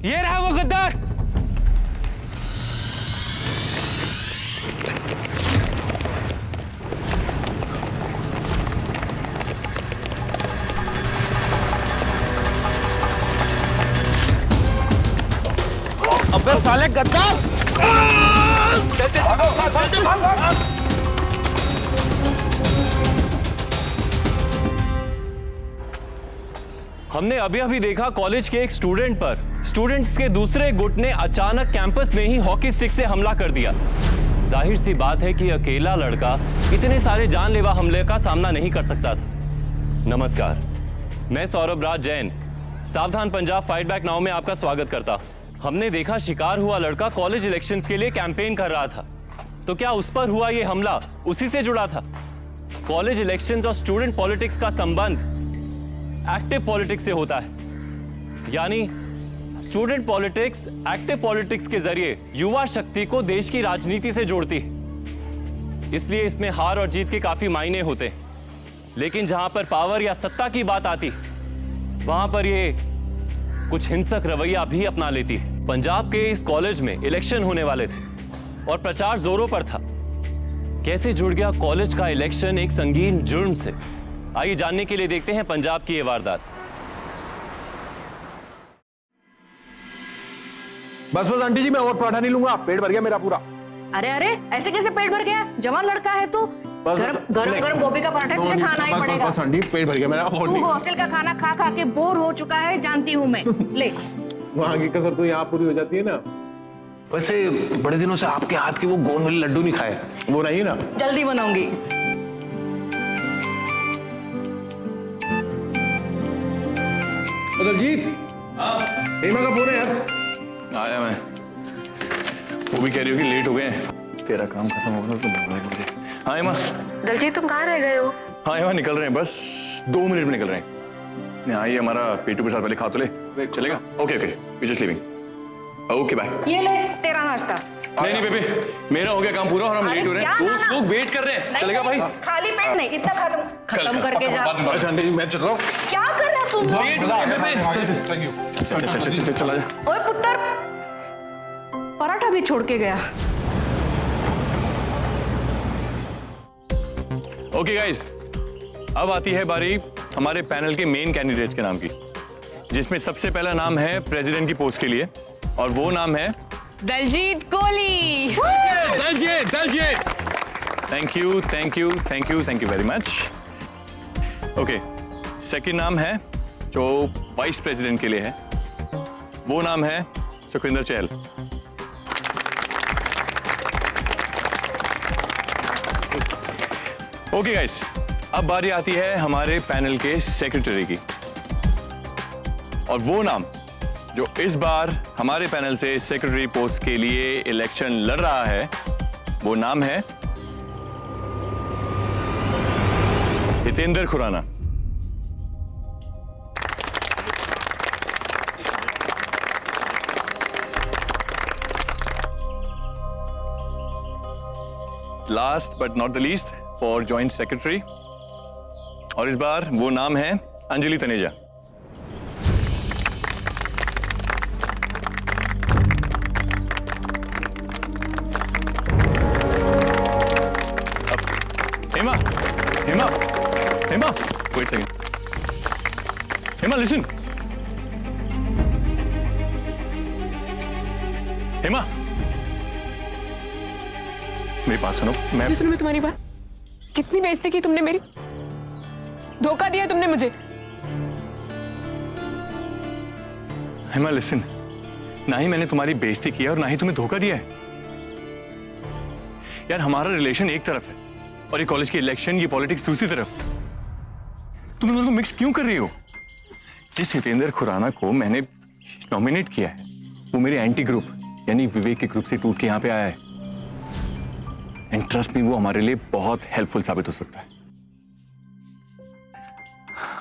ये रहा वो गद्दार। अबे साले गद्दार! चल भाग। हमने अभी अभी देखा कॉलेज के एक स्टूडेंट पर स्टूडेंट्स के दूसरे गुट ने अचानक कैंपस में ही हॉकी स्टिक से हमला कर दिया। जाहिर सी बात है कि अकेला लड़का इतने सारे जानलेवा हमले का सामना नहीं कर सकता था। नमस्कार, मैं सौरभ राज जैन सावधान पंजाब फाइट बैक नाउ में आपका स्वागत करता। हमने देखा शिकार हुआ लड़का कॉलेज इलेक्शंस के लिए कैंपेन कर रहा था, तो क्या उस पर हुआ ये हमला उसी से जुड़ा था? कॉलेज इलेक्शंस और स्टूडेंट पॉलिटिक्स का संबंध एक्टिव पॉलिटिक्स से होता है, यानी स्टूडेंट पॉलिटिक्स एक्टिव पॉलिटिक्स के जरिए युवा शक्ति को देश की राजनीति से जोड़ती है। इसलिए इसमें हार और जीत के काफी मायने होते हैं। लेकिन जहां पर पावर या सत्ता की बात आती वहां पर ये कुछ हिंसक रवैया भी अपना लेती है। पंजाब के इस कॉलेज में इलेक्शन होने वाले थे और प्रचार जोरों पर था। कैसे जुड़ गया कॉलेज का इलेक्शन एक संगीन जुर्म से? आइए जानने के लिए देखते हैं पंजाब की ये वारदात। बस बस आंटी जी, मैं और पराठा नहीं लूंगा, पेट भर गया मेरा पूरा। अरे अरे, ऐसे कैसे पेट भर गया? जवान लड़का है तू। गरम गोभी का पराठा तुझे खाना ही पड़ेगा। बस आंटी, पेट भर गया मेरा। तू हॉस्टल का खाना खा खा के बोर हो चुका है, जानती हूँ मैं। ले। वहाँ की कसर तो यहाँ पूरी हो जाती है ना। वैसे बड़े दिनों से आपके हाथ के वो गोंद वाले लड्डू नहीं खाए। वो नहीं ना, जल्दी बनाऊंगी। दलजीत, हेमा का फोन है यार। आया मैं। वो भी कह रही हो कि लेट हो गए हैं। तेरा काम खत्म होगा तो बुलाएगा मुझे। हाँ हेमा। दलजीत, तुम कहाँ रह गए हो? हाँ हेमा, निकल रहे हैं, बस 2 मिनट में निकल रहे हैं। हाँ, ये हमारा पेटू के साथ पहले खा तो ले। चलेगा? Okay okay, we just living. Okay bye. ये ले तेरा नाश्ता। नहीं नहीं बेबे, मेरा हो गया काम पूरा और हम लेट हो रहे हैं। दोस्त लोग वेट कर रहे हैं। चलेगा भाई? खाली पेट नहीं, इतना खत्म करके जा। अच्छा आंटी जी, मैं चल रहा हूँ। क्या कर रहा तू? लेट हो गए बेबे। चल चला जा। ओए पुत्र, पराठा भी छोड़ के गया। ओके गाइस, अब आती है बारी हमारे पैनल के मेन कैंडिडेट्स के नाम की, जिसमें सबसे पहला नाम है प्रेसिडेंट की पोस्ट के लिए, और वो नाम है Daljeet Kohli. Daljeet. Thank you very much. Okay, second नाम है जो वाइस प्रेसिडेंट के लिए है, वो नाम है सुखविंदर चहल। ओके गाइस, अब बारी आती है हमारे पैनल के सेक्रेटरी की, और वो नाम जो इस बार हमारे पैनल से सेक्रेटरी पोस्ट के लिए इलेक्शन लड़ रहा है, वो नाम है Hitendra Khurana. Last but not the least for joint secretary, और इस बार वो नाम है Anjali Taneja. Hema, wait a second. Hema, listen. Hema, मेरी बात सुनो। मैं तुम्हारी बात। कितनी बेइज्जती की तुमने मेरी, धोखा दिया तुमने मुझे। हेमा लिसन, ना ही मैंने तुम्हारी बेइज्जती की है और ना ही तुम्हें धोखा दिया है। यार, हमारा रिलेशन एक तरफ है और ये कॉलेज की इलेक्शन, ये पॉलिटिक्स दूसरी तरफ। तुम दोनों को मिक्स क्यों कर रही हो? जिस हितेंद्र खुराना को मैंने नॉमिनेट किया है, वो मेरे एंटी ग्रुप यानी विवेक के ग्रुप से टूट के यहाँ पे आया है। एंड ट्रस्ट मी, वो हमारे लिए बहुत हेल्पफुल साबित हो सकता है।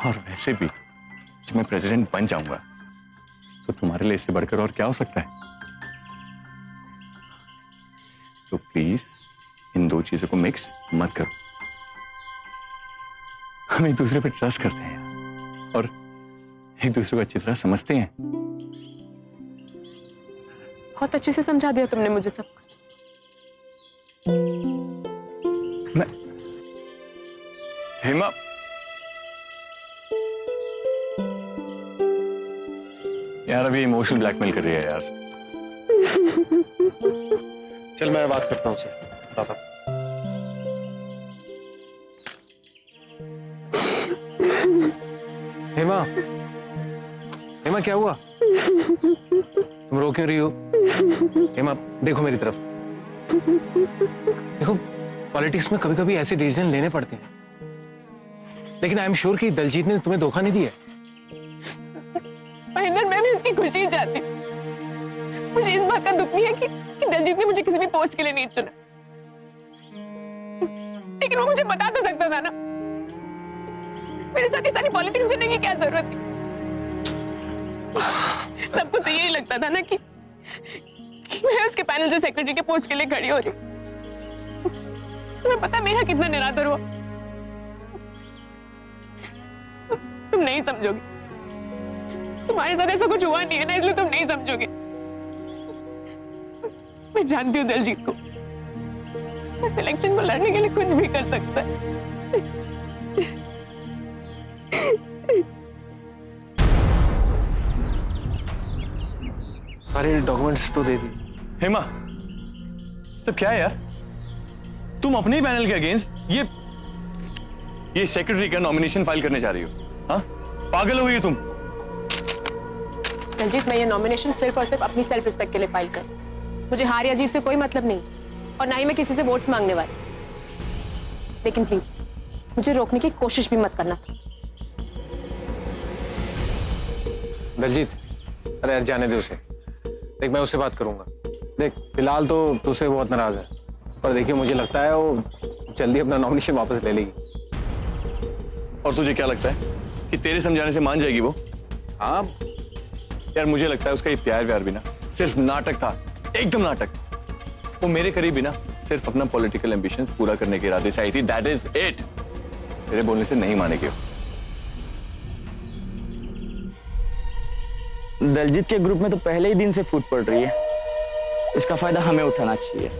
और वैसे भी जब मैं प्रेसिडेंट बन जाऊंगा तो तुम्हारे लिए इससे बढ़कर और क्या हो सकता है? सो प्लीज इन दो चीजों को मिक्स मत करो। हम एक दूसरे पे ट्रस्ट करते हैं और एक दूसरे को अच्छी तरह समझते हैं। बहुत अच्छे से समझा दिया तुमने मुझे सब कुछ। मैं हेमा, यार अभी इमोशनल ब्लैकमेल कर रही है यार। चल मैं बात करता हूँ उससे, बताता हूँ। हेमा, हेमा क्या हुआ? तुम रो क्यों रही हो? हेमा देखो मेरी तरफ, देखो पॉलिटिक्स में कभी कभी ऐसे डिसीजन लेने पड़ते हैं, लेकिन आई एम श्योर कि दलजीत ने तुम्हें धोखा नहीं दिया। महेंद्र, मैं भी उसकी खुशी चाहती हूँ। मुझे इस बात का दुख नहीं है कि दलजीत ने मुझे किसी भी पोस्ट के लिए नहीं चुना, लेकिन वो मुझे बता तो सकता था ना। मेरे साथ ये सारी पॉलिटिक्स करने की क्या जरूरत थी? सबको तो यही लगता था ना कि मैं उसके पैनल से सेक्रेटरी के पोस्ट के लिए खड़ी हो रही हूँ। तुम्हें पता है मेरा कितना निरादर हुआ? तुम नहीं समझोगे, तुम्हारे साथ ऐसा कुछ हुआ नहीं है ना, इसलिए तुम नहीं समझोगे। मैं जानती हूँ दलजीत को, इस इलेक्शन को लड़ने के लिए कुछ भी कर सकता है। सारे डॉक्यूमेंट्स तो दे दिए। हेमा, सब क्या है यार? तुम अपने ही पैनल के अगेंस्ट ये सेक्रेटरी का नॉमिनेशन फाइल करने जा रही हो? हाँ, पागल हो गई हो तुम? दलजीत, मैं ये नॉमिनेशन सिर्फ और सिर्फ अपनी सेल्फ रिस्पेक्ट के लिए फाइल कर। मुझे हार या जीत से कोई मतलब नहीं, और ना ही मैं किसी से वोट्स मांगने वाली। लेकिन प्लीज मुझे रोकने की कोशिश भी मत करना। दलजीत, अरे यार जाने दे उसे। देख मैं उससे बात करूंगा। देख फिलहाल तो तुझसे बहुत नाराज है, पर देखिए मुझे लगता है वो जल्दी अपना नॉमिनेशन वापस ले लेगी। और तुझे क्या लगता है कि तेरे समझाने से मान जाएगी वो? हाँ यार मुझे लगता है उसका ये प्यार व्यार भी ना सिर्फ नाटक था, एकदम नाटक। वो मेरे करीब भी ना सिर्फ अपना पॉलिटिकल एम्बिशंस पूरा करने के इरादे से आई थी, दैट इज इट। तेरे बोलने से नहीं मानेगी वो। दलजीत के ग्रुप में तो पहले ही दिन से फूट पड़ रही है, इसका फायदा हमें उठाना चाहिए,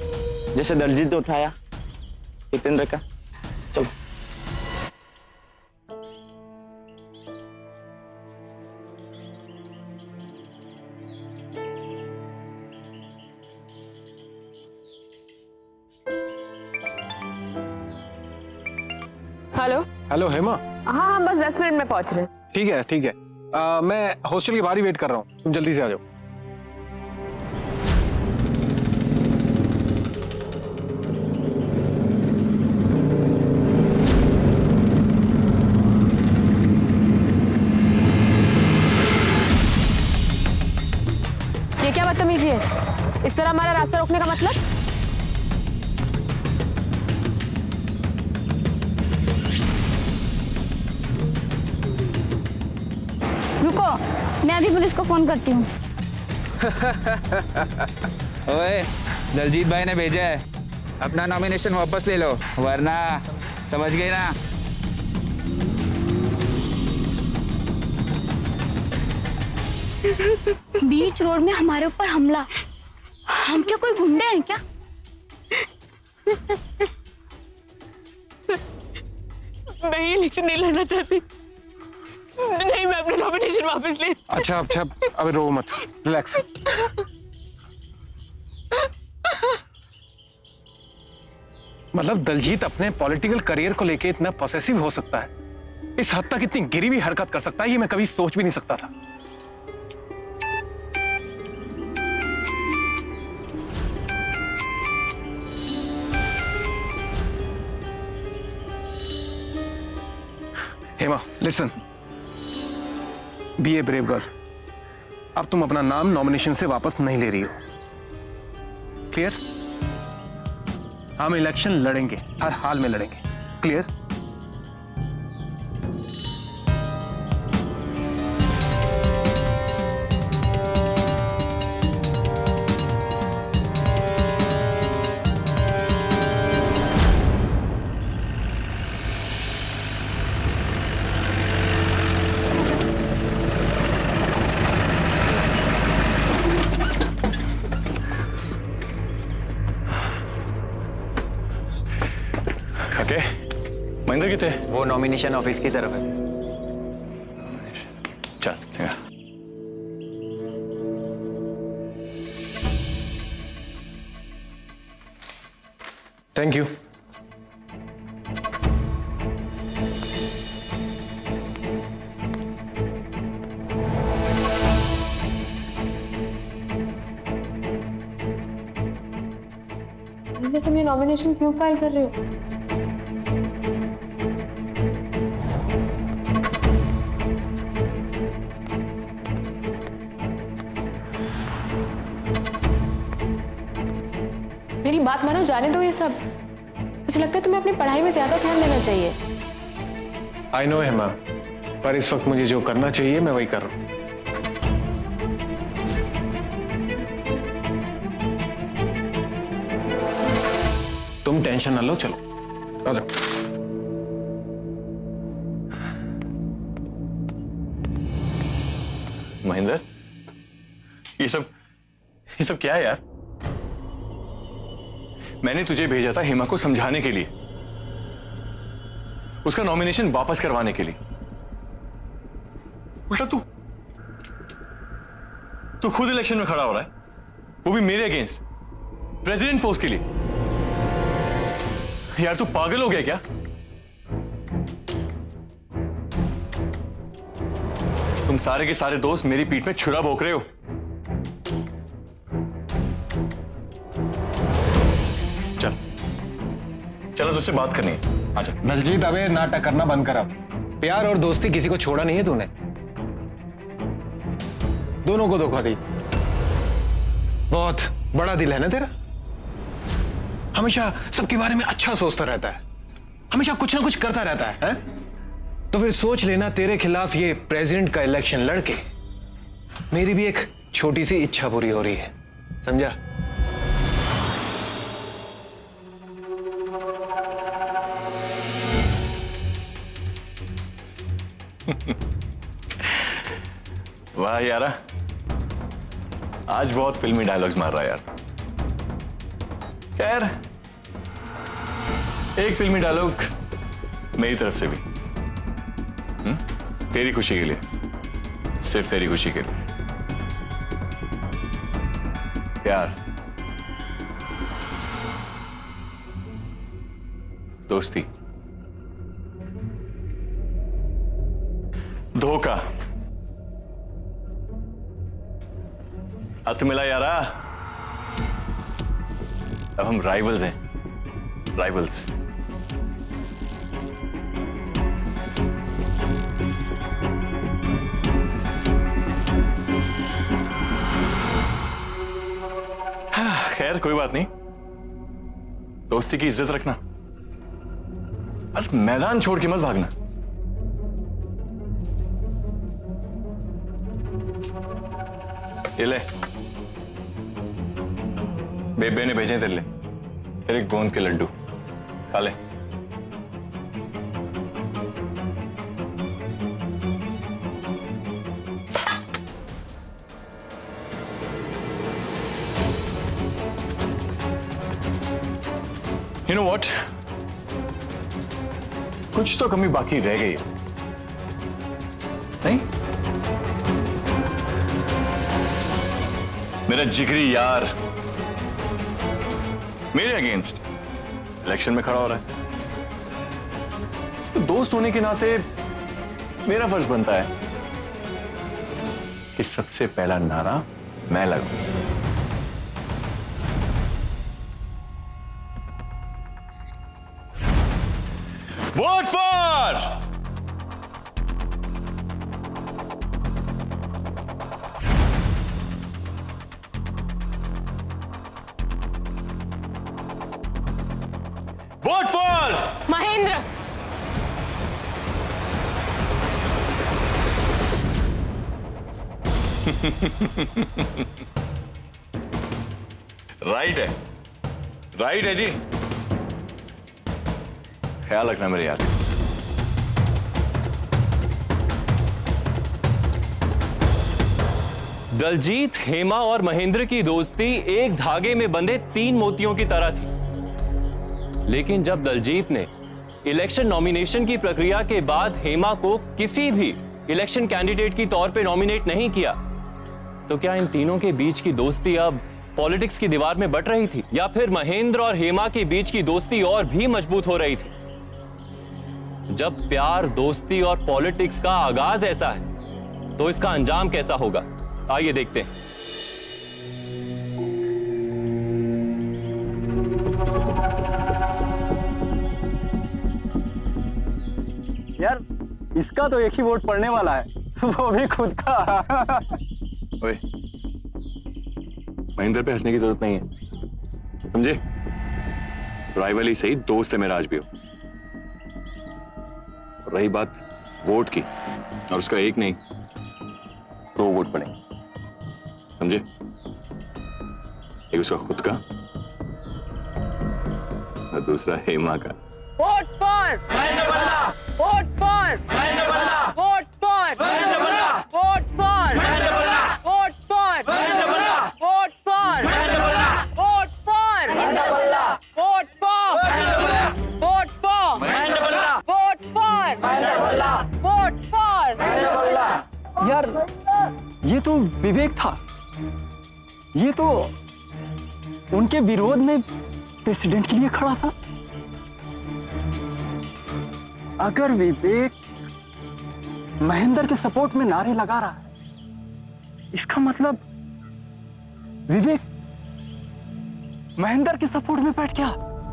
जैसे दलजीत ने उठाया हितेंद्र का। चलो हेलो। हेलो हेमा। हाँ हाँ, बस 10 मिनट में पहुंच रहे हैं। ठीक है ठीक है, मैं हॉस्टल के बाहर ही वेट कर रहा हूँ, तुम जल्दी से आ जाओ। ये क्या बदतमीजी है? इस तरह हमारा रास्ता रोकने का मतलब? रुको, मैं अभी पुलिस को फोन करती हूँ। ओए, दलजीत भाई ने भेजा है, अपना नॉमिनेशन वापस ले लो, वरना समझ गए ना। बीच रोड में हमारे ऊपर हमला, हम क्या कोई गुंडे हैं क्या? मैं ये इलेक्शन नहीं लड़ना चाहती। नहीं, मैं अपना नॉमिनेशन वापस ले। अच्छा अच्छा, अबे रो मत, रिलैक्स। मतलब दलजीत अपने पॉलिटिकल करियर को लेके इतना पॉसेसिव हो सकता है, इस हद तक इतनी गिरी हुई हरकत कर सकता है, ये मैं कभी सोच भी नहीं सकता था। Hema listen, be a brave girl. अब तुम अपना नाम नॉमिनेशन से वापस नहीं ले रही हो, क्लियर? हम इलेक्शन लड़ेंगे, हर हाल में लड़ेंगे, क्लियर? ओके, महेंद्र कितने? वो नॉमिनेशन ऑफिस की तरफ है। चल चंगा। Thank you. तुम ये नॉमिनेशन क्यों फाइल कर रहे हो? मेरी बात मानो, जाने दो ये सब। मुझे लगता है तुम्हें अपनी पढ़ाई में ज्यादा ध्यान देना चाहिए। आई नो हेमा, पर इस वक्त मुझे जो करना चाहिए मैं वही कर रहा हूं। तुम टेंशन ना लो, चलो आ जाओ। महेंद्र, ये सब क्या है यार? मैंने तुझे भेजा था हेमा को समझाने के लिए, उसका नॉमिनेशन वापस करवाने के लिए। उल्टा तू खुद इलेक्शन में खड़ा हो रहा है, वो भी मेरे अगेंस्ट, प्रेसिडेंट पोस्ट के लिए। यार तू पागल हो गया क्या? तुम सारे के सारे दोस्त मेरी पीठ में छुरा भोंक रहे हो। चलो तुझसे बात करनी है, आजा। दलजीत, अबे नाटक करना बंद कर। अब प्यार और दोस्ती किसी को छोड़ा नहीं है तूने, दोनों को धोखा दी। बहुत बड़ा दिल है ना तेरा, हमेशा सबके बारे में अच्छा सोचता रहता है, हमेशा कुछ ना कुछ करता रहता है? तो फिर सोच लेना, तेरे खिलाफ ये प्रेसिडेंट का इलेक्शन लड़के मेरी भी एक छोटी सी इच्छा पूरी हो रही है, समझा? वाह यारा, आज बहुत फिल्मी डायलॉग्स मार रहा है यार। खैर, एक फिल्मी डायलॉग मेरी तरफ से भी, तेरी खुशी के लिए, सिर्फ तेरी खुशी के लिए। प्यार, दोस्ती, धोखा, अंत मिला यारा। अब हम राइवल्स हैं, राइवल्स। खैर कोई बात नहीं, दोस्ती की इज्जत रखना, बस मैदान छोड़ के मत भागना। ये ले, बेबे ने भेजे तेरे लिए, तेरे गोंद के लड्डू, खा ले। You know what? कुछ तो कमी बाकी रह गई है, नहीं? मेरा जिगरी यार मेरे अगेंस्ट इलेक्शन में खड़ा हो रहा है, तो दोस्त होने के नाते मेरा फर्ज बनता है कि सबसे पहला नारा मैं लगाऊं। Vote for Mahendra. राइट है जी, ख्याल रखना मेरे यार। दलजीत, हेमा और महेंद्र की दोस्ती एक धागे में बंधे 3 मोतियों की तरह थी, लेकिन जब दलजीत ने इलेक्शन नॉमिनेशन की प्रक्रिया के बाद हेमा को किसी भी इलेक्शन कैंडिडेट की तौर पे नॉमिनेट नहीं किया, तो क्या इन तीनों के बीच की दोस्ती अब पॉलिटिक्स की दीवार में बट रही थी, या फिर महेंद्र और हेमा के बीच की दोस्ती और भी मजबूत हो रही थी? जब प्यार, दोस्ती और पॉलिटिक्स का आगाज ऐसा है, तो इसका अंजाम कैसा होगा? आइए देखते हैं। यार इसका तो एक ही वोट पड़ने वाला है, वो भी खुद का। ओए, महेंद्र पे हंसने की जरूरत नहीं है, समझे? राइवल ही सही, दोस्त है मेरा आज भी हो। रही बात वोट की, और उसका एक नहीं 2 वोट पड़ेंगे, समझे? एक उसका खुद का और दूसरा हेमा का। वोट फॉर महेंद्र बल्ला, वोट फॉर महेंद्र बल्ला, वोट फॉर महेंद्र बल्ला, वोट फॉर महेंद्र बल्ला, वोट फॉर महेंद्र बल्ला, वोट फॉर महेंद्र बल्ला, वोट फॉर महेंद्र बल्ला, वोट फॉर महेंद्र बल्ला, वोट फॉर महेंद्र बल्ला, वोट फॉर महेंद्र बल्ला। यार ये तो विवेक था, ये तो उनके विरोध में प्रेसिडेंट के लिए खड़ा था। अगर विवेक महेंद्र के सपोर्ट में नारे लगा रहा है, इसका मतलब विवेक महेंद्र के सपोर्ट में बैठ गया।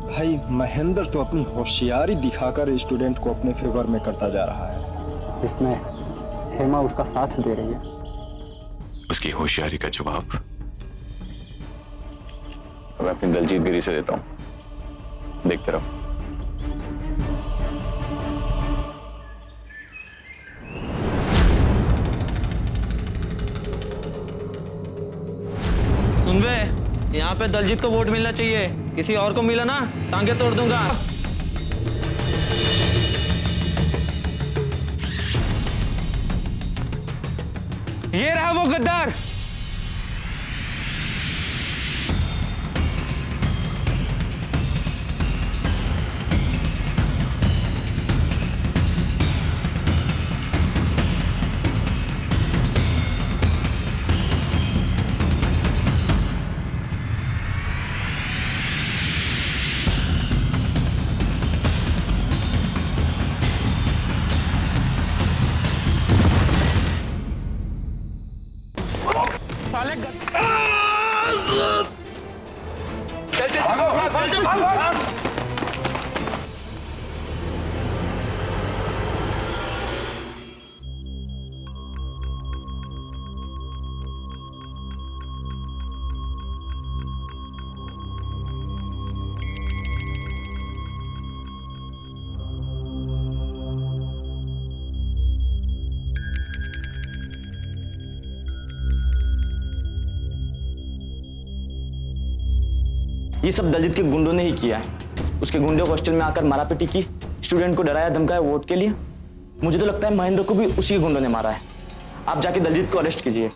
भाई महेंद्र तो अपनी होशियारी दिखाकर स्टूडेंट को अपने फेवर में करता जा रहा है, जिसमें हेमा उसका साथ दे रही है। उसकी होशियारी का जवाब मैं अपनी दलजीत गिरी से देता हूं, देखते रहो। सुन बे, यहाँ पे दलजीत को वोट मिलना चाहिए, किसी और को मिला ना टांगे तोड़ दूंगा। ये रहा वो गद्दार। ये सब दलजीत के गुंडों ने ही किया है। उसके गुंडे को हॉस्टल में आकर मारापीटी की, स्टूडेंट को डराया धमकाया वोट के लिए। मुझे तो लगता है महेंद्र को भी उसी गुंडों ने मारा है। आप जाके दलजीत को अरेस्ट कीजिए।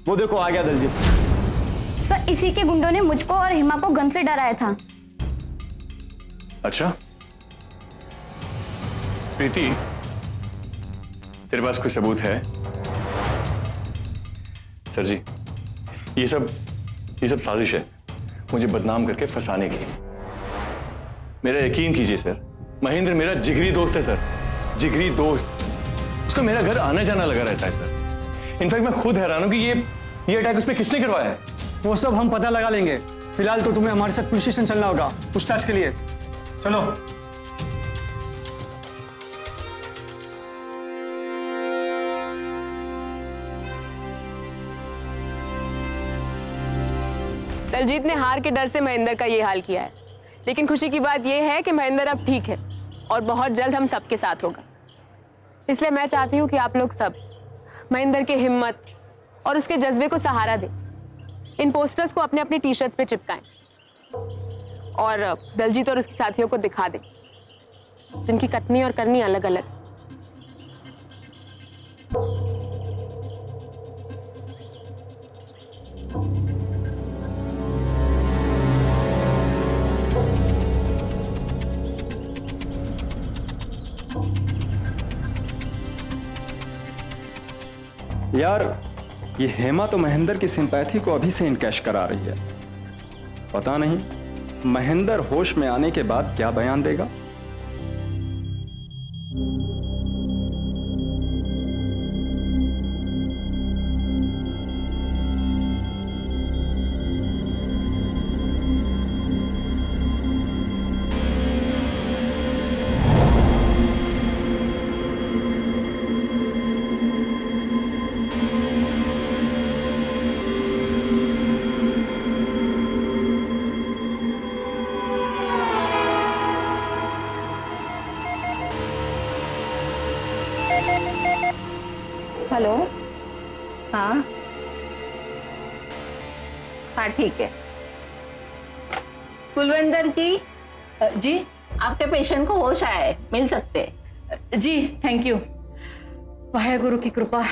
वो देखो आ गया दलजीत। सर इसी के गुंडों ने मुझको और हेमा को गन से डराया था। अच्छा प्रीति, तेरे पास कोई सबूत है? सर जी, ये सब साजिश है मुझे बदनाम करके फंसाने की। मेरा यकीन कीजिए सर, महेंद्र मेरा जिगरी दोस्त है सर, जिगरी दोस्त। उसका मेरा घर आना जाना लगा रहता है सर। इनफैक्ट मैं खुद हैरान हूं कि ये अटैक उस पर किसने करवाया है। वो सब हम पता लगा लेंगे, फिलहाल तो तुम्हें हमारे साथ पुलिस स्टेशन चलना होगा पूछताछ के लिए। चलो। दलजीत ने हार के डर से महेंद्र का ये हाल किया है, लेकिन खुशी की बात यह है कि महेंद्र अब ठीक है और बहुत जल्द हम सबके साथ होगा। इसलिए मैं चाहती हूँ कि आप लोग सब महेंद्र की हिम्मत और उसके जज्बे को सहारा दें। इन पोस्टर्स को अपने अपने टी शर्ट्स पे चिपकाएं और दलजीत और उसके साथियों को दिखा दें, जिनकी कटनी और करनी अलग अलग। यार ये हेमा तो महेंद्र की सिंपैथी को अभी से इनकैश करा रही है। पता नहीं महेंद्र होश में आने के बाद क्या बयान देगा। हेलो। हाँ हाँ ठीक है। कुलविंदर जी, जी आपके पेशेंट को होश आया है, मिल सकते? जी थैंक यू। वाहेगुरु की कृपा।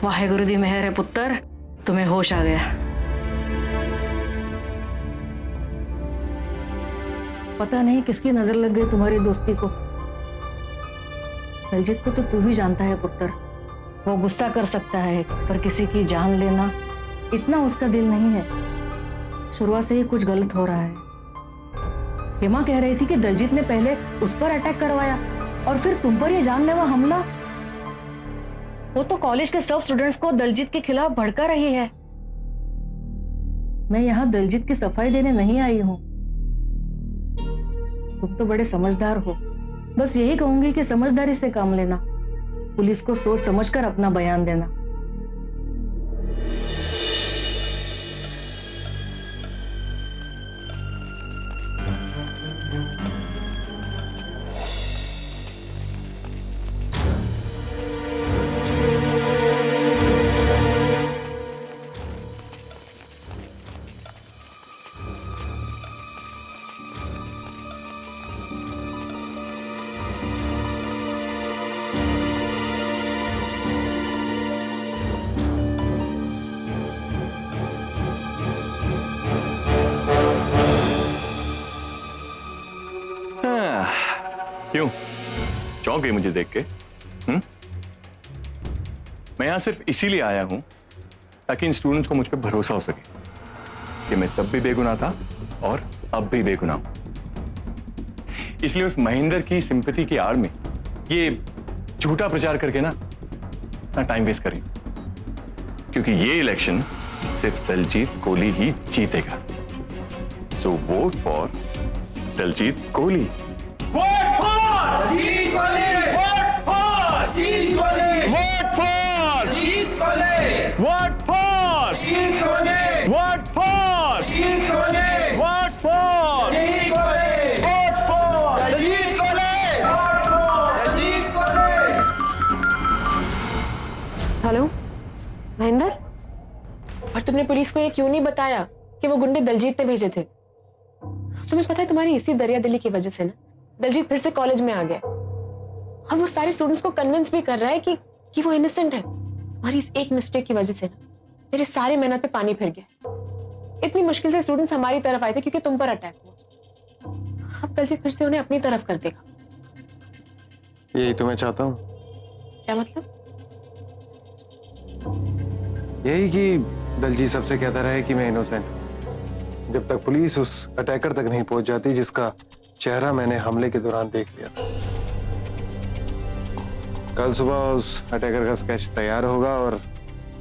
वाहेगुरु दी मेहर है पुत्र, तुम्हें होश आ गया। पता नहीं किसकी नजर लग गई तुम्हारी दोस्ती को। दलजीत को तो तू भी जानता है पुत्र, वो गुस्सा कर सकता है पर किसी की जान लेना इतना उसका दिल नहीं है। शुरुआत से ही कुछ गलत हो रहा है। हेमा कह रही थी कि दलजीत ने पहले उस पर अटैक करवाया और फिर तुम पर यह जानलेवा हमला। वो तो कॉलेज के सब स्टूडेंट्स को दलजीत के खिलाफ भड़का रही है। मैं यहाँ दलजीत की सफाई देने नहीं आई हूँ। तुम तो बड़े समझदार हो, बस यही कहूंगी कि समझदारी से काम लेना, पुलिस को सोच समझकर अपना बयान देना। क्यों चौंक गई मुझे देख के? मैं यहां सिर्फ इसीलिए आया हूं ताकि इन स्टूडेंट्स को मुझ पर भरोसा हो सके कि मैं तब भी बेगुनाह था और अब भी बेगुनाह हूं। इसलिए उस महेंद्र की सिंपैथी की आड़ में ये झूठा प्रचार करके ना टाइम वेस्ट करें, क्योंकि ये इलेक्शन सिर्फ दलजीत कोहली ही जीतेगा। So vote for Daljeet Kohli. Hello Mahendra, और तुमने पुलिस को ये क्यों नहीं बताया कि वो गुंडे दलजीत ने भेजे थे? तुम्हें पता है तुम्हारी इसी दरियादिली की वजह से ना दलजीत फिर से कॉलेज में आ गया और वो सारे स्टूडेंट्स को कन्विंस भी कर रहा है कि वो इनोसेंट है। तुम्हारी इस एक मिस्टेक की वजह से ना मेरे सारे मेहनत पे पानी फिर गया। इतनी मुश्किल से स्टूडेंट्स हमारी तरफ आए थे क्योंकि तुम पर अटैक हुआ। अब दलजीत फिर से उन्हें अपनी तरफ कर देगा। यही तो मैं चाहता हूँ। क्या मतलब? यही कि दलजीत सबसे कहता रहे कि मैं इनोसेंट हूं, जब तक पुलिस उस अटैकर तक नहीं पहुंच जाती जिसका चेहरा मैंने हमले के दौरान देख लिया था। कल सुबह उस अटैकर का स्केच तैयार होगा और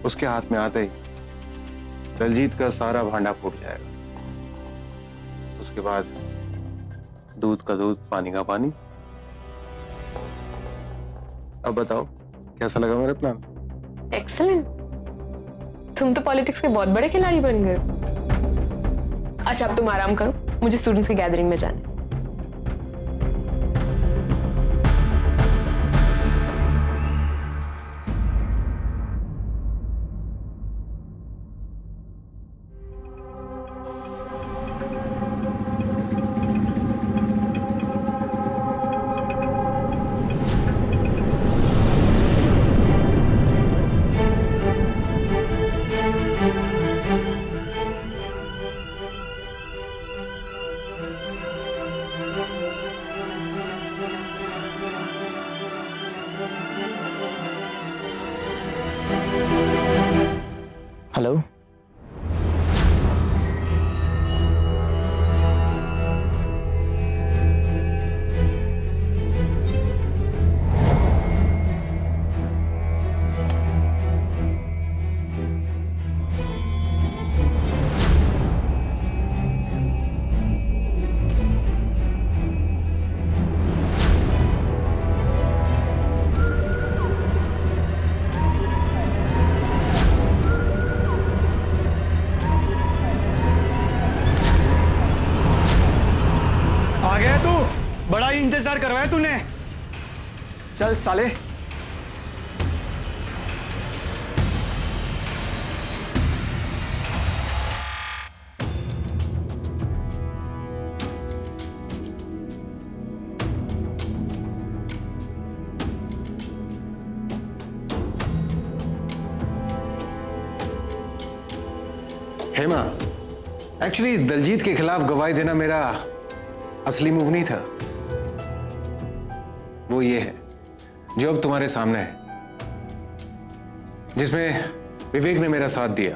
उसके हाथ में आते ही दलजीत का सारा भांडा फूट जाएगा। उसके बाद दूध का दूध, पानी का पानी। अब बताओ कैसा लगा मेरा प्लान? एक्सीलेंट, तुम तो पॉलिटिक्स के बहुत बड़े खिलाड़ी बन गए। अच्छा अब तुम आराम करो, मुझे स्टूडेंट्स की गैदरिंग में जाना है। हेलो। आ गया तू? बड़ा ही इंतजार करवाया तूने। चल साले। हेमा, एक्चुअली दलजीत के खिलाफ गवाही देना मेरा असली मूव नहीं था। वो ये है जो अब तुम्हारे सामने है, जिसमें विवेक ने मेरा साथ दिया।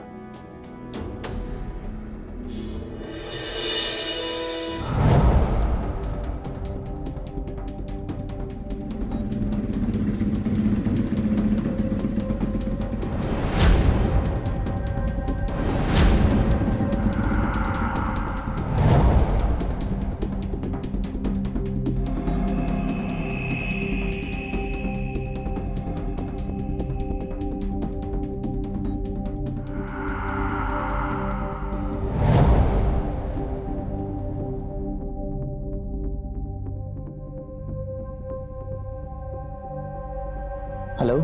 हेलो।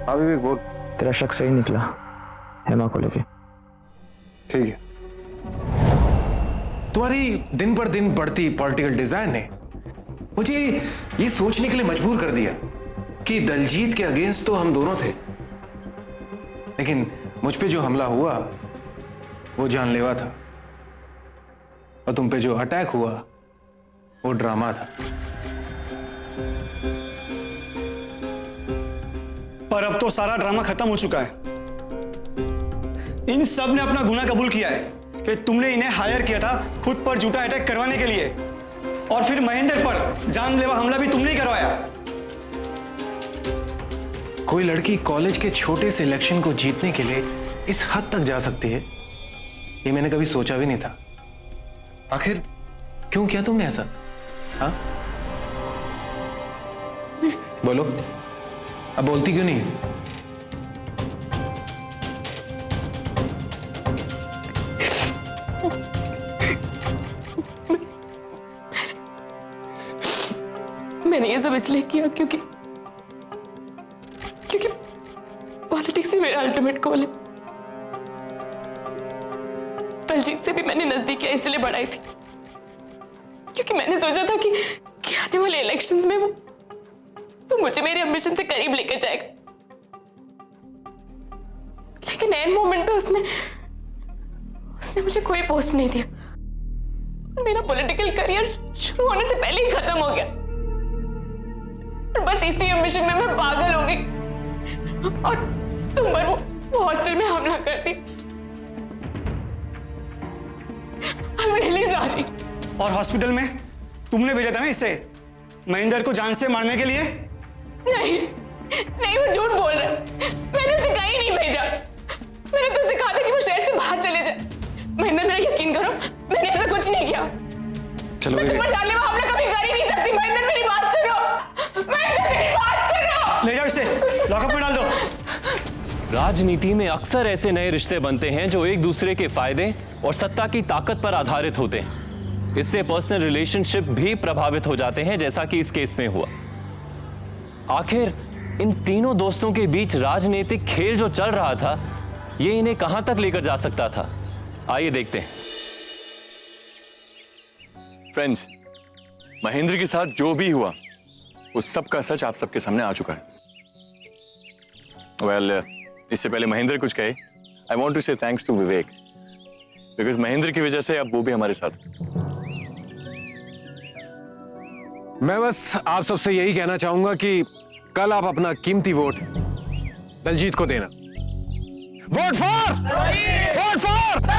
हाँ विवेक बोल। तेरा शक सही निकला हेमा को लेके। ठीक है। तुम्हारी दिन पर दिन बढ़ती पॉलिटिकल डिजाइन ने मुझे ये सोचने के लिए मजबूर कर दिया कि दलजीत के अगेंस्ट तो हम दोनों थे, लेकिन मुझ पे जो हमला हुआ वो जानलेवा था, और तुम पे जो अटैक हुआ वो ड्रामा था। पर अब तो सारा ड्रामा खत्म हो चुका है। इन सब ने अपना गुनाह कबूल किया है कि तुमने इन्हें हायर किया था खुद पर झूठा अटैक करवाने के लिए, और फिर महेंद्र पर जानलेवा हमला भी तुमने ही करवाया। कोई लड़की कॉलेज के छोटे से इलेक्शन को जीतने के लिए इस हद तक जा सकती है, ये मैंने कभी सोचा भी नहीं था। आखिर क्यों किया तुमने ऐसा? हाँ बोलो, अब बोलती क्यों नहीं? मैंने ये सब इसलिए किया क्योंकि पॉलिटिक्स ही मेरा अल्टीमेट गोल है। दलजीत से भी मैंने नजदीकियां इसलिए बढ़ाई थी क्योंकि मैंने सोचा था कि आने वाले इलेक्शंस में वो मुझे मेरे एम्बिशन से करीब लेकर जाएगा, लेकिन एंड मोमेंट पे उसने मुझे कोई पोस्ट नहीं दिया। मेरा पॉलिटिकल करियर शुरू होने से पहले ही खत्म हो गया, और बस इसी एम्बिशन में मैं पागल हो गई और तुम पर वो हॉस्टल में हमला कर दी। I'm really sorry। और हॉस्पिटल में तुमने भेजा था ना इसे महेंद्र को जान से मारने के लिए? नहीं, वो झूठ बोल रहा है। मैंने उसे कहीं नहीं भेजा। मैंने तो उसे कहा था कि वो शहर से बाहर चले जाए। महेंद्र, मेरा यकीन करो, मैंने ऐसा कुछ नहीं किया। चलो मैं तुम पर जानलेवा हमला कभी कर ही नहीं सकती। महेंद्र, मेरी बात सुनो। महेंद्र, मेरी बात सुनो। ले जाओ इसे, लॉकअप में डाल दो। राजनीति में अक्सर ऐसे नए रिश्ते बनते हैं जो एक दूसरे के फायदे और सत्ता की ताकत पर आधारित होते हैं। इससे पर्सनल रिलेशनशिप भी प्रभावित हो जाते हैं, जैसा कि इस केस में हुआ। आखिर इन तीनों दोस्तों के बीच राजनीतिक खेल जो चल रहा था, ये इन्हें कहां तक लेकर जा सकता था? आइए देखते हैं। फ्रेंड्स, महेंद्र के साथ जो भी हुआ उस सब का सच आप सबके सामने आ चुका है। वेल, इससे पहले महेंद्र कुछ कहे, I want to say thanks to Vivek, because Mahendra की वजह से अब वो भी हमारे साथ। मैं बस आप सबसे यही कहना चाहूंगा कि कल आप अपना कीमती वोट दलजीत को देना। Vote for, vote for.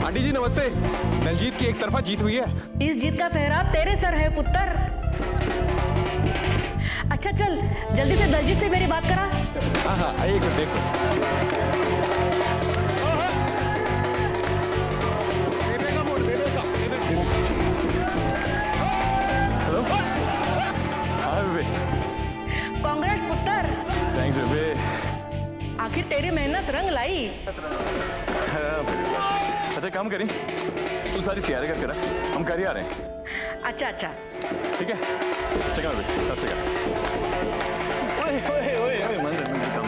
Aunty ji नमस्ते। दलजीत की एक तरफा जीत हुई है। इस जीत का सेहरा तेरे सर है पुत्र। अच्छा चल जल्दी से दलजीत से मेरी बात करा। हाँ हाँ आइए देखो। कांग्रेस पुत्र, थैंक्स बेबे। आखिर तेरी मेहनत रंग लाई। अच्छा काम करें, तू सारी तैयारी करके रख, हम कर ही आ रहे हैं। अच्छा अच्छा ठीक है चंगा बेबे, सत श्री अकाल। ओए ओए ओए ओए मंदिर काम,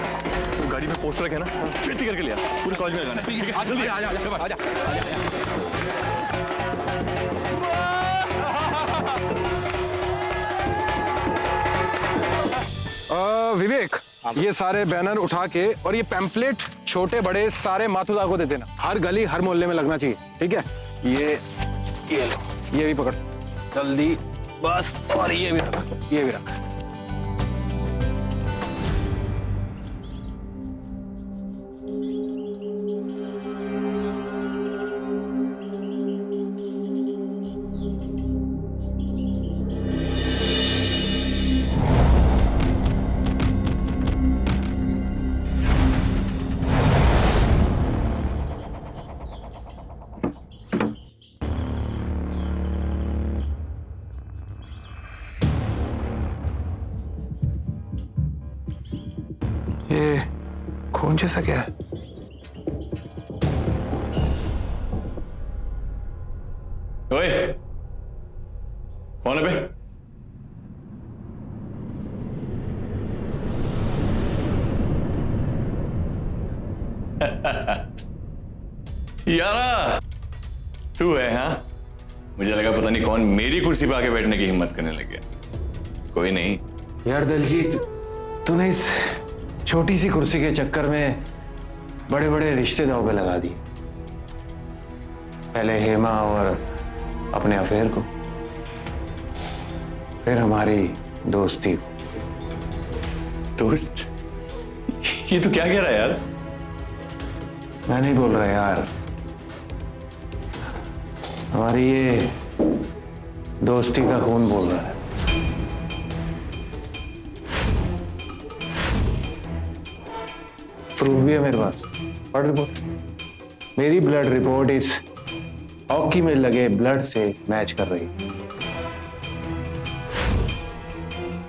तू गाड़ी में पोस्टर रखे ना, छेती करके लिया, पूरे कॉलेज में लगाना। ठीक है जल्दी आ जा। विवेक ये सारे बैनर उठा के और ये पैम्पलेट छोटे बड़े सारे माथुदा को दे देना। हर गली हर मोहल्ले में लगना चाहिए। ठीक है ये लो, ये भी पकड़ जल्दी बस। और ये भी रख, ये भी रख। ये खून जैसा क्या है? ओए कौन है बे? यारा तू है? हाँ मुझे लगा पता नहीं कौन मेरी कुर्सी पे आके बैठने की हिम्मत करने लग गया। कोई नहीं यार दलजीत, तूने इस छोटी सी कुर्सी के चक्कर में बड़े बड़े रिश्ते दांव पे लगा दिए। पहले हेमा और अपने अफेयर को, फिर हमारी दोस्ती को। दोस्त? ये तू क्या कह रहा है यार? मैं नहीं बोल रहा यार, हमारी ये दोस्ती का खून बोल रहा है। प्रूफ भी है मेरे पास, पढ़ रिपोर्ट। मेरी ब्लड रिपोर्ट इस हॉकी में लगे ब्लड से मैच कर रही है।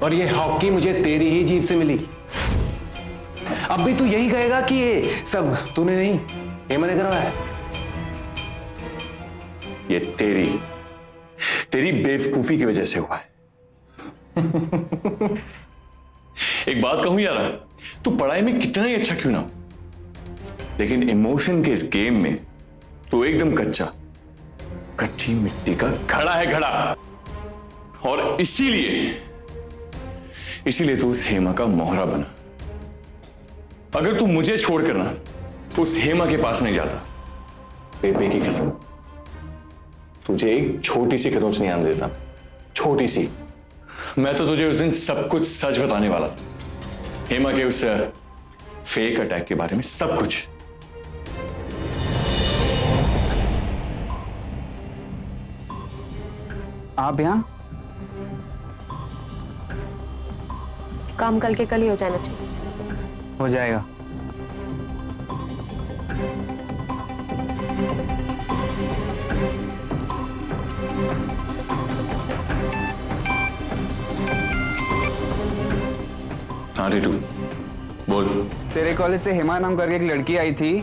और ये हॉकी मुझे तेरी ही जीभ से मिली। अब भी तू यही कहेगा कि ये सब तूने नहीं, हेमा ने करवाया? ये तेरी बेवकूफी की वजह से हुआ है। एक बात कहूं यार, तू पढ़ाई में कितना ही अच्छा क्यों ना हो, लेकिन इमोशन के इस गेम में तू एकदम कच्ची मिट्टी का घड़ा है, घड़ा। और इसीलिए तू उस हेमा का मोहरा बना। अगर तू मुझे छोड़कर ना उस हेमा के पास नहीं जाता, पेपे की कसम, तुझे एक छोटी सी खरोंच नहीं आने देता, छोटी सी। मैं तो तुझे उस दिन सब कुछ सच बताने वाला था। हेमा के उस फेक अटैक के बारे में सब कुछ। आप यहाँ? काम कल के कल ही हो जाना चाहिए। हो जाएगा। हाँ टीटू बोल। तेरे कॉलेज से हेमा नाम करके एक लड़की आई थी,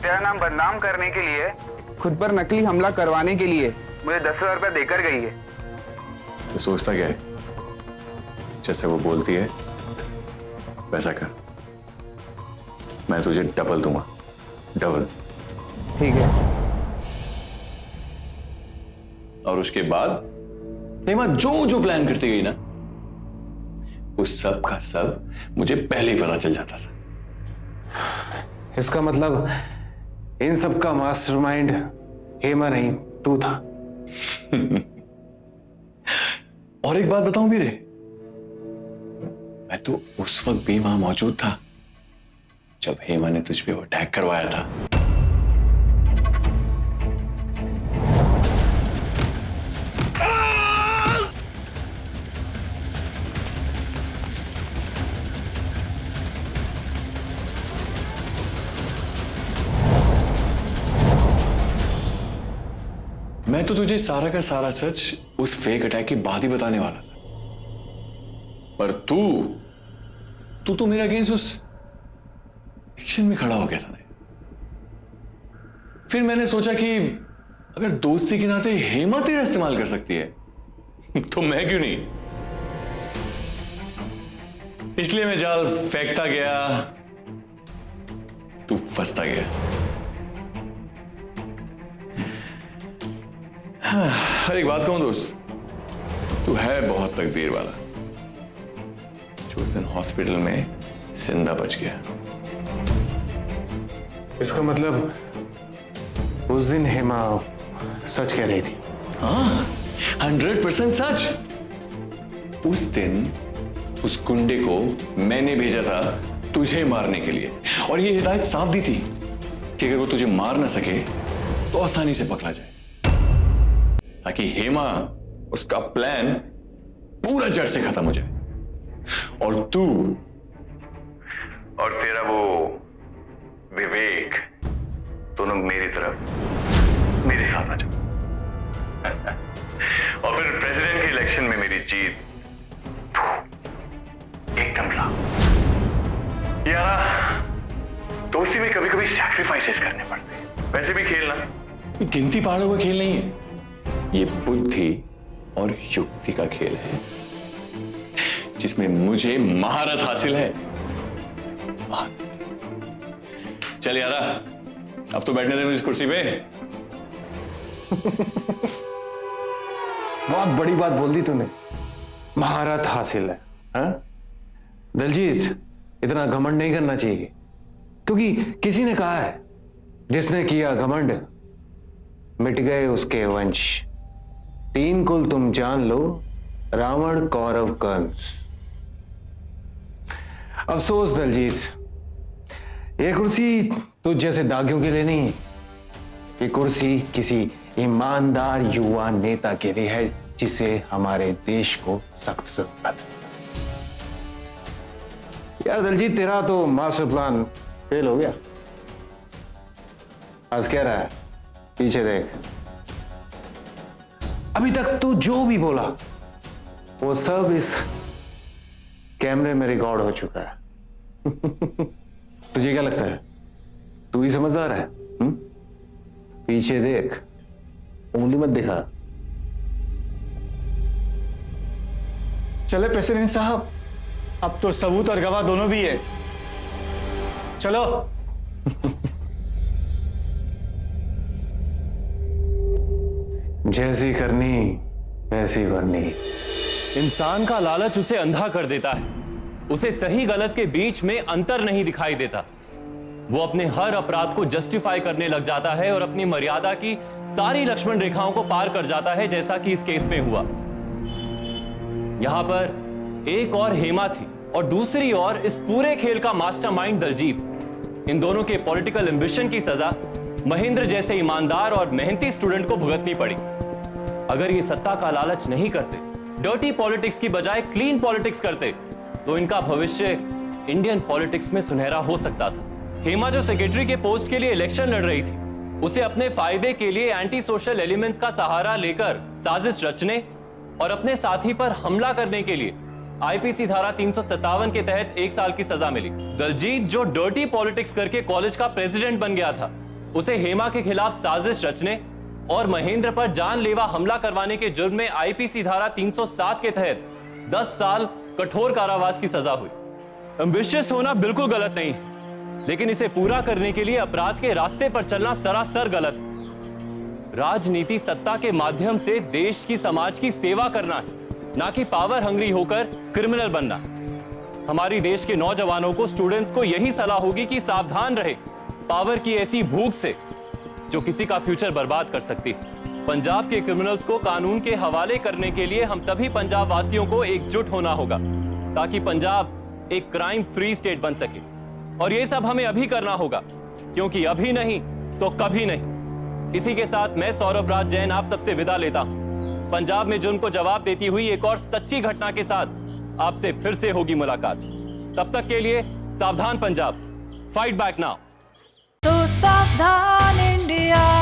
तेरा नाम बदनाम करने के लिए, खुद पर नकली हमला करवाने के लिए मुझे 10,000 रुपया देकर गई है। तो सोचता क्या है? जैसे वो बोलती है वैसा कर, मैं तुझे डबल दूंगा, डबल। ठीक है। और उसके बाद हेमा जो जो प्लान करती गई ना, उस सब का सब मुझे पहले ही पता चल जाता था। इसका मतलब इन सब का मास्टरमाइंड हेमा नहीं, तू था। और एक बात बताऊं वीरे, मैं तो उस वक्त भी वहां मौजूद था जब हेमा ने तुझ पे वो अटैक करवाया था। मैं तो तुझे सारा का सारा सच उस फेक अटैक के बाद ही बताने वाला था, पर तू तो मेरे अगेंस्ट उस एक्शन में खड़ा हो गया था। फिर मैंने सोचा कि अगर दोस्ती के नाते हेमा तेरा इस्तेमाल कर सकती है तो मैं क्यों नहीं। इसलिए मैं जाल फेंकता गया, तू फंसता गया। हर एक बात कहूं दोस्त, तू है बहुत तकदीर वाला जो उस दिन हॉस्पिटल में जिंदा बच गया। इसका मतलब उस दिन हेमा सच कह रही थी। हाँ, 100% सच। उस दिन उस गुंडे को मैंने भेजा था तुझे मारने के लिए, और ये हिदायत साफ दी थी कि अगर वो तुझे मार ना सके तो आसानी से पकड़ा जाए, ताकि हेमा उसका प्लान पूरा जड़ से खत्म हो जाए, और तू और तेरा वो विवेक दोनों मेरी तरफ मेरे साथ आ जाओ। और फिर प्रेसिडेंट के इलेक्शन में मेरी जीत एकदम साफ। यार, दोस्ती में कभी कभी सैक्रिफाइसेस करने पड़ते हैं। वैसे भी खेलना गिनती पहाड़ों का खेल नहीं है, ये बुद्धि और युक्ति का खेल है जिसमें मुझे महारत हासिल है। चल यारा, अब तो बैठने दे मुझे इस कुर्सी पे। बहुत बड़ी बात बोल दी तूने, महारत हासिल है। हाँ? दलजीत, इतना घमंड नहीं करना चाहिए, क्योंकि किसी ने कहा है जिसने किया घमंड मिट गए उसके वंश। 3 कुल तुम जान लो, रावण, कौरव, कंस। अफसोस दलजीत, ये कुर्सी तुझ जैसे दागियों के लिए नहीं है, ये कुर्सी किसी ईमानदार युवा नेता के लिए है जिसे हमारे देश को सख्त जरूरत है। यार दलजीत, तेरा तो मास्टर प्लान फेल हो गया। आज कह रहा है, पीछे देख। अभी तक तू जो भी बोला वो सब इस कैमरे में रिकॉर्ड हो चुका है। तुझे क्या लगता है तू ही समझदार है? पीछे देख, उंगली मत दिखा। चले प्रेसिडेंट साहब, अब तो सबूत और गवाह दोनों भी है। चलो। जैसी करनी वैसी भरनी। इंसान का लालच उसे अंधा कर देता है, उसे सही गलत के बीच में अंतर नहीं दिखाई देता। वो अपने हर अपराध को जस्टिफाई करने लग जाता है और अपनी मर्यादा की सारी लक्ष्मण रेखाओं को पार कर जाता है, जैसा कि इस केस में हुआ। यहां पर एक और हेमा थी और दूसरी ओर इस पूरे खेल का मास्टरमाइंड दलजीत। इन दोनों के पॉलिटिकल एम्बिशन की सजा महेंद्र जैसे ईमानदार और मेहनती स्टूडेंट को भुगतनी पड़ी। अगर ये सत्ता का लालच नहीं करते, डर्टी पॉलिटिक्स की बजाय क्लीन पॉलिटिक्स करते, तो इनका भविष्य इंडियन पॉलिटिक्स में सुनहरा हो सकता था। हेमा जो सेक्रेटरी के पोस्ट के लिए इलेक्शन लड़ रही थी, उसे अपने फायदे के लिए एंटी सोशल एलिमेंट्स का सहारा लेकर साजिश रचने और अपने साथी पर हमला करने के लिए आईपीसी धारा 357 के तहत 1 साल की सजा मिली। दलजीत जो डर्टी पॉलिटिक्स करके कॉलेज का प्रेसिडेंट बन गया था, उसे हेमा के खिलाफ साजिश रचने और महेंद्र पर जानलेवा हमला करवाने के जुर्म में आईपीसी धारा 307 के तहत 10 साल कठोर कारावास की सजा हुई। एम्बिशियस होना बिल्कुल गलत नहीं, लेकिन इसे पूरा करने के लिए अपराध के रास्ते पर चलना सरासर गलत है। राजनीति सत्ता के माध्यम से देश की, समाज की सेवा करना है, ना कि पावर हंग्री होकर क्रिमिनल बनना। हमारी देश के नौजवानों को, स्टूडेंट्स को यही सलाह होगी कि सावधान रहे पावर की ऐसी भूख से जो किसी का फ्यूचर बर्बाद कर सकती है। पंजाब के क्रिमिनल्स को कानून के हवाले करने के लिए हम सभी पंजाब वासियों को एकजुट होना होगा, ताकि पंजाब एक क्राइम फ्री स्टेट बन सके। और ये सब हमें अभी करना होगा, क्योंकि अभी नहीं तो कभी नहीं। इसी के साथ मैं सौरभ राज जैन आप सबसे विदा लेता हूं। पंजाब में जुर्म को जवाब देती हुई एक और सच्ची घटना के साथ आपसे फिर से होगी मुलाकात। तब तक के लिए सावधान पंजाब, फाइट बैक नाउ। तो सावधान इंडिया।